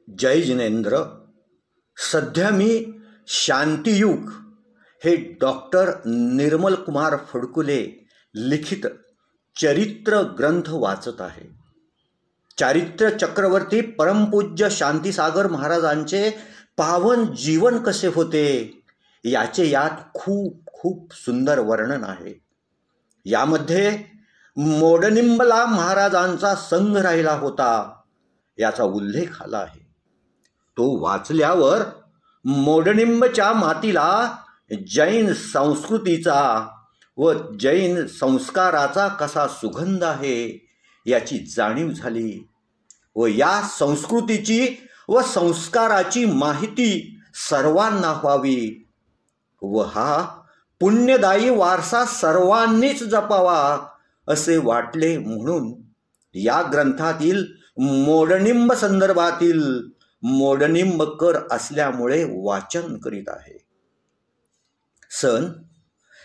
जय जिनेंद्र. सध्या मी शांतियुग हे डॉक्टर निर्मल कुमार फडकुले लिखित चरित्र ग्रंथ वाचत आहे. चारित्र्य चक्रवर्ती परमपूज्य शांतीसागर महाराजांचे पावन जीवन कसे होते याचे यात खूप खूप सुंदर वर्णन आहे. यामध्ये मोडनिंबला महाराजांचा संघ राहिला होता याचा उल्लेख आला आहे. तो वाचल्यावर मोडनिंबच्या मातीला जैन संस्कृतीचा व जैन संस्काराचा कसा सुगंध आहे याची जाणीव झाली व या संस्कृतीची व संस्काराची माहिती सर्वांना व्हावी व हा पुण्यदायी वारसा सर्वांनीच जपावा असे वाटले, म्हणून या ग्रंथातील मोडनिंब संदर्भातील मोडनिंब कर असल्यामुळे वाचन करीत आहे. सन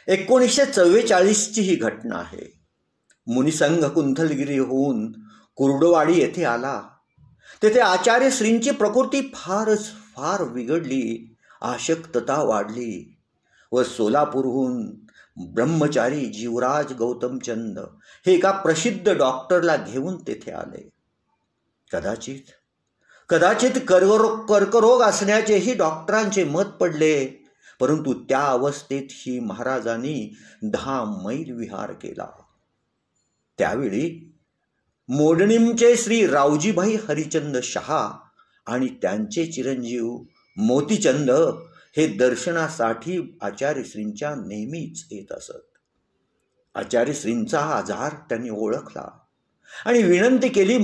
1944 ची ही घटना आहे. मुनिसंघ कुंथलगिरी होऊन कुर्डवाडी येथे आला. तेथे आचार्यश्रींची प्रकृती फार बिघडली, आशक्तता वाढली व सोलापूरहून ब्रह्मचारी जीवराज गौतमचंद हे एका प्रसिद्ध डॉक्टरला घेऊन तेथे आले. कदाचित कर्करोग असण्याचेही डॉक्टरांचे मत पडले, परंतु त्या अवस्थेतही महाराजांनी 10 मैल विहार केला. त्यावेळी मोडनिंबचे श्री रावजीभाई हरिचंद शहा आणि त्यांचे चिरंजीव मोतीचंद हे दर्शनासाठी आचार्यश्रींच्या नेहमीच येत असत. आचार्यश्रींचा आजार त्यांनी ओळखला आणि विनंती केली,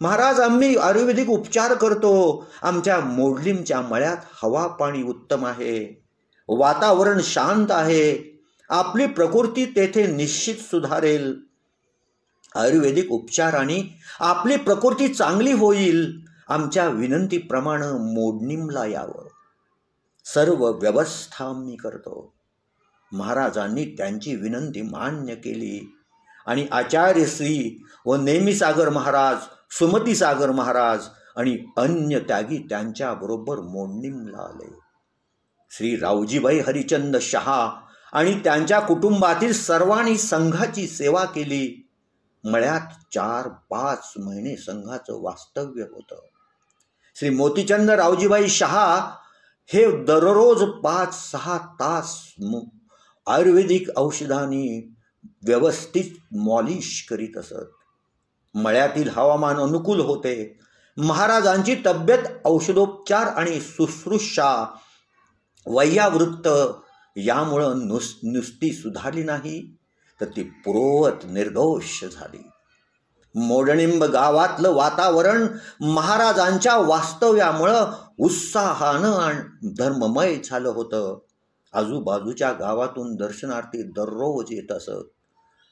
महाराज आम्ही आयुर्वेदिक उपचार करतो. आमच्या मोडलिंबच्या मळ्यात हवा पाणी उत्तम आहे, वातावरण शांत आहे, आपली प्रकृती तेथे निश्चित सुधारेल. आयुर्वेदिक उपचाराने आपली प्रकृती चांगली होईल. आमच्या विनंतीप्रमाणे मोडनिंबला यावं. सर्व व्यवस्था मी करतो. महाराजांनी त्यांची विनंती मान्य केली आणि आचार्यश्री व नेमिसागर महाराज, सुमतीसागर महाराज आणि अन्य त्यागी त्यांच्याबरोबर मोडनिंबला आले. श्री रावजीभाई हरिचंद शहा आणि त्यांच्या कुटुंबातील सर्वांनी संघाची सेवा केली. मळ्यात 4-5 महिने संघाचं वास्तव्य होतं. श्री मोतीचंद रावजीभाई शहा हे दररोज 5-6 तास आयुर्वेदिक औषधांनी व्यवस्थित मॉलिश करीत असत. मळ्यातील हवामान अनुकूल होते. महाराजांची तब्येत औषधोपचार आणि शुश्रूषा वैयावृत्त यामुळं नुसती सुधारली नाही, तर ती पूर्ववत निर्दोष झाली. मोडनिंब गावातलं वातावरण महाराजांच्या वास्तव्यामुळं उत्साहानं धर्ममय झालं होतं. आजूबाजूच्या गावातून दर्शनार्थी दररोज येत असत.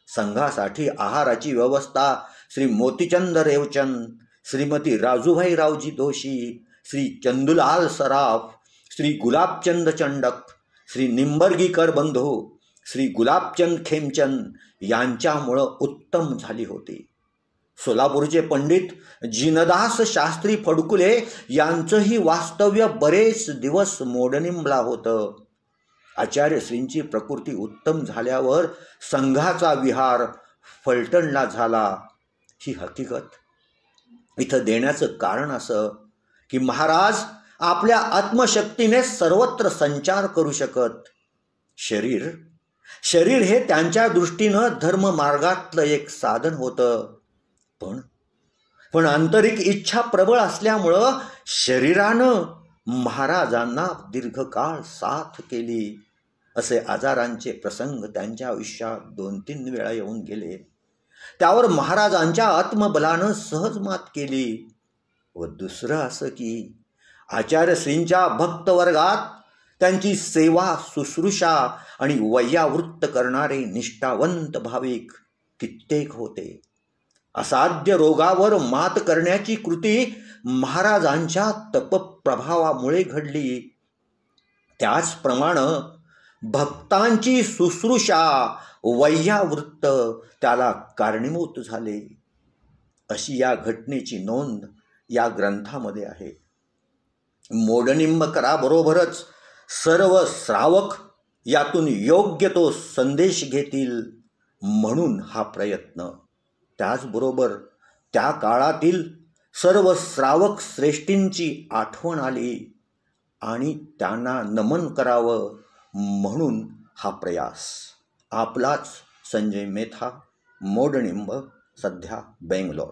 संघासाठी आहाराची व्यवस्था श्री मोतीचंद रेवचंद, श्रीमती राजूभाई रावजी दोशी, श्री चंदुलाल सराफ, श्री गुलाबचंद चंडक, श्री निंबर्गीकर बंधू, श्री गुलाबचंद खेमचंद यांच्यामुळं उत्तम झाली होती. सोलापूरचे पंडित जिनदास शास्त्री फडकुले यांचंही वास्तव्य बरेच दिवस मोडनिंबला होतं. आचार्यश्रींची प्रकृती उत्तम झाल्यावर संघाचा विहार फलटणला झाला. ही हकीकत इथं देण्याचं कारण असं की महाराज आपल्या आत्मशक्तीने सर्वत्र संचार करू शकत. शरीर हे त्यांच्या दृष्टीनं धर्ममार्गातलं एक साधन होतं. पण आंतरिक इच्छा प्रबळ असल्यामुळं शरीरानं महाराजांना दीर्घकाळ साथ केली. असे आजारांचे प्रसंग त्यांच्या आयुष्यात 2-3 वेळा येऊन गेले. त्यावर महाराजांच्या आत्मबलानं सहज मात केली. व दुसरं असं की आचार्यश्रींच्या भक्तवर्गात त्यांची सेवा शुश्रूषा आणि वैयावृत्त करणारे निष्ठावंत भाविक कित्येक होते. असाध्य रोगावर मात करण्याची कृती महाराजांच्या तपप्रभावामुळे घडली. त्याचप्रमाणे भक्तांची शुश्रूषा वैयावृत्त त्याला कारणीभूत झाले. अशी या घटनेची नोंद या ग्रंथामध्ये आहे. मोडनिंबकराबरोबरच सर्व श्रावक यातून योग्य तो संदेश घेतील म्हणून हा प्रयत्न. त्याचबरोबर त्या काळातील सर्व श्रावक श्रेष्ठींची आठवण आली आणि त्यांना नमन करावं म्हणून हा प्रयास. आपलाच संजय मेथा, मोडनिंब, सध्या बेंगलोर.